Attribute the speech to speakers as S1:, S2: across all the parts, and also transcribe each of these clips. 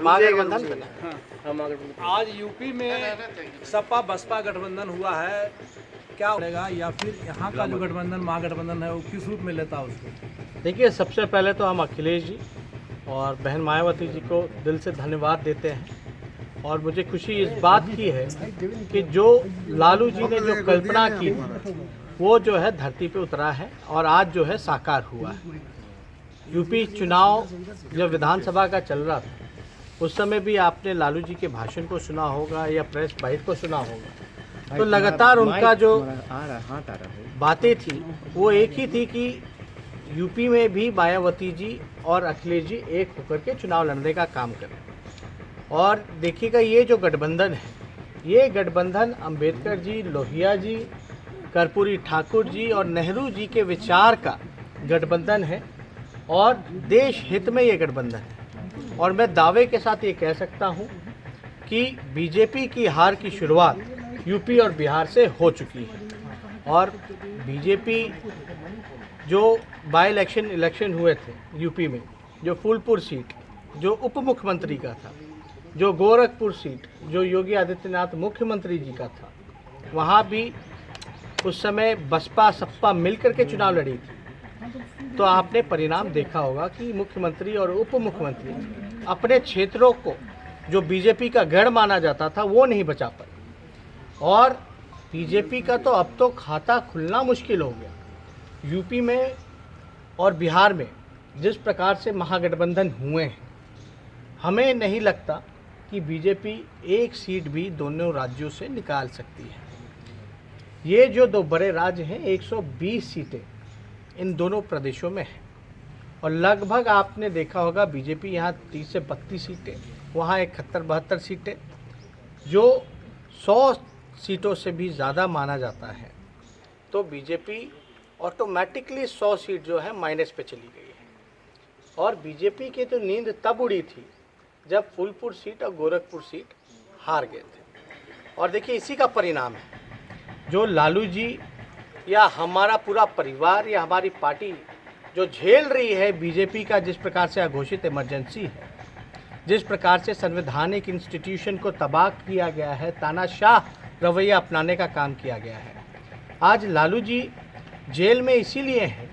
S1: महागठबंधन बना।
S2: आज यूपी में सपा बसपा गठबंधन हुआ है, क्या बनेगा? या फिर यहाँ का जो गठबंधन महागठबंधन है वो किस रूप में लेता है उसको?
S1: देखिए, सबसे पहले तो हम अखिलेश जी और बहन मायावती जी को दिल से धन्यवाद देते हैं। और मुझे खुशी इस बात की है कि जो लालू जी ने जो कल्पना की वो जो है धरती पे उतरा है और आज जो है साकार हुआ है। यूपी चुनाव जब विधानसभा का चल रहा था उस समय भी आपने लालू जी के भाषण को सुना होगा या प्रेस बाइट को सुना होगा, तो लगातार उनका जो बातें थी वो एक ही थी कि यूपी में भी मायावती जी और अखिलेश जी एक होकर के चुनाव लड़ने का काम करें। और देखिएगा, ये जो गठबंधन है, ये गठबंधन अंबेडकर जी, लोहिया जी, कर्पूरी ठाकुर जी और नेहरू जी के विचार का गठबंधन है और देश हित में ये गठबंधन है। और मैं दावे के साथ ये कह सकता हूँ कि बीजेपी की हार की शुरुआत यूपी और बिहार से हो चुकी है। और बीजेपी जो बाई इलेक्शन हुए थे यूपी में, जो फूलपुर सीट जो उप मुख्यमंत्री का था, जो गोरखपुर सीट जो योगी आदित्यनाथ मुख्यमंत्री जी का था, वहाँ भी उस समय बसपा सपा मिलकर के चुनाव लड़ी थी। तो आपने परिणाम देखा होगा कि मुख्यमंत्री और उप मुख्यमंत्री अपने क्षेत्रों को जो बीजेपी का गढ़ माना जाता था वो नहीं बचा पाए। और बीजेपी का तो अब तो खाता खुलना मुश्किल हो गया। यूपी में और बिहार में जिस प्रकार से महागठबंधन हुए हैं, हमें नहीं लगता कि बीजेपी एक सीट भी दोनों राज्यों से निकाल सकती है। ये जो दो बड़े राज्य हैं, 120 सीटें इन दोनों प्रदेशों में है। और लगभग आपने देखा होगा बीजेपी यहाँ 30 से 32 सीटें, वहाँ 71-72 सीटें, जो 100 सीटों से भी ज़्यादा माना जाता है। तो बीजेपी ऑटोमेटिकली 100 सीट जो है माइनस पे चली गई है। और बीजेपी की तो नींद तब उड़ी थी जब फूलपुर सीट और गोरखपुर सीट हार गए थे। और देखिए, इसी का परिणाम है जो लालू जी या हमारा पूरा परिवार या हमारी पार्टी जो झेल रही है बीजेपी का जिस प्रकार से अघोषित इमरजेंसी है, जिस प्रकार से संवैधानिक इंस्टीट्यूशन को तबाह किया गया है, तानाशाह रवैया अपनाने का काम किया गया है। आज लालू जी जेल में इसीलिए हैं,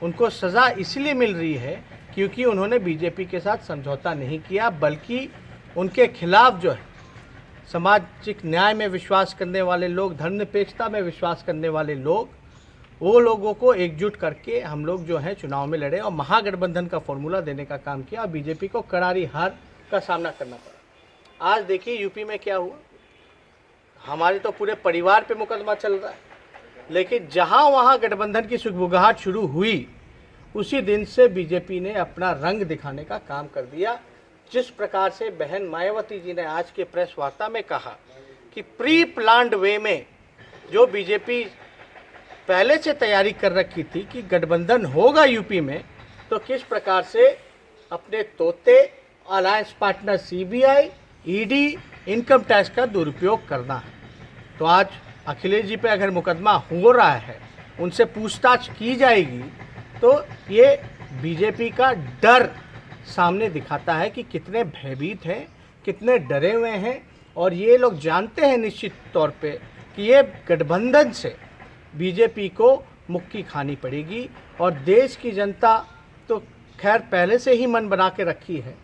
S1: उनको सज़ा इसलिए मिल रही है क्योंकि उन्होंने बीजेपी के साथ समझौता नहीं किया, बल्कि उनके खिलाफ जो है सामाजिक न्याय में विश्वास करने वाले लोग, धर्मनिरपेक्षता में विश्वास करने वाले लोग, वो लोगों को एकजुट करके हम लोग जो है चुनाव में लड़े और महागठबंधन का फॉर्मूला देने का काम किया और बीजेपी को करारी हार का सामना करना पड़ा। आज देखिए यूपी में क्या हुआ, हमारे तो पूरे परिवार पे मुकदमा चल रहा है, लेकिन जहाँ वहाँ गठबंधन की सुगबुगाहट शुरू हुई उसी दिन से बीजेपी ने अपना रंग दिखाने का काम कर दिया। जिस प्रकार से बहन मायावती जी ने आज के प्रेस वार्ता में कहा कि प्री प्लान्ड वे में जो बीजेपी पहले से तैयारी कर रखी थी कि गठबंधन होगा यूपी में, तो किस प्रकार से अपने तोते alliance partner CBI, ED, income tax का दुरुपयोग करना है। तो आज अखिलेश जी पे अगर मुकदमा हो रहा है, उनसे पूछताछ की जाएगी, तो ये बीजेपी का डर सामने दिखाता है कि कितने भयभीत हैं, कितने डरे हुए हैं। और ये लोग जानते हैं निश्चित तौर पे कि ये गठबंधन से बीजेपी को मुक्की खानी पड़ेगी। और देश की जनता तो खैर पहले से ही मन बना के रखी है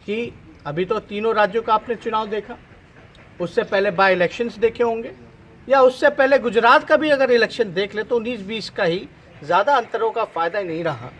S1: कि अभी तो तीनों राज्यों का आपने चुनाव देखा, उससे पहले बाई इलेक्शंस देखे होंगे, या उससे पहले गुजरात का भी अगर इलेक्शन देख ले तो 19-20 का ही, ज़्यादा अंतरों का फ़ायदा नहीं रहा।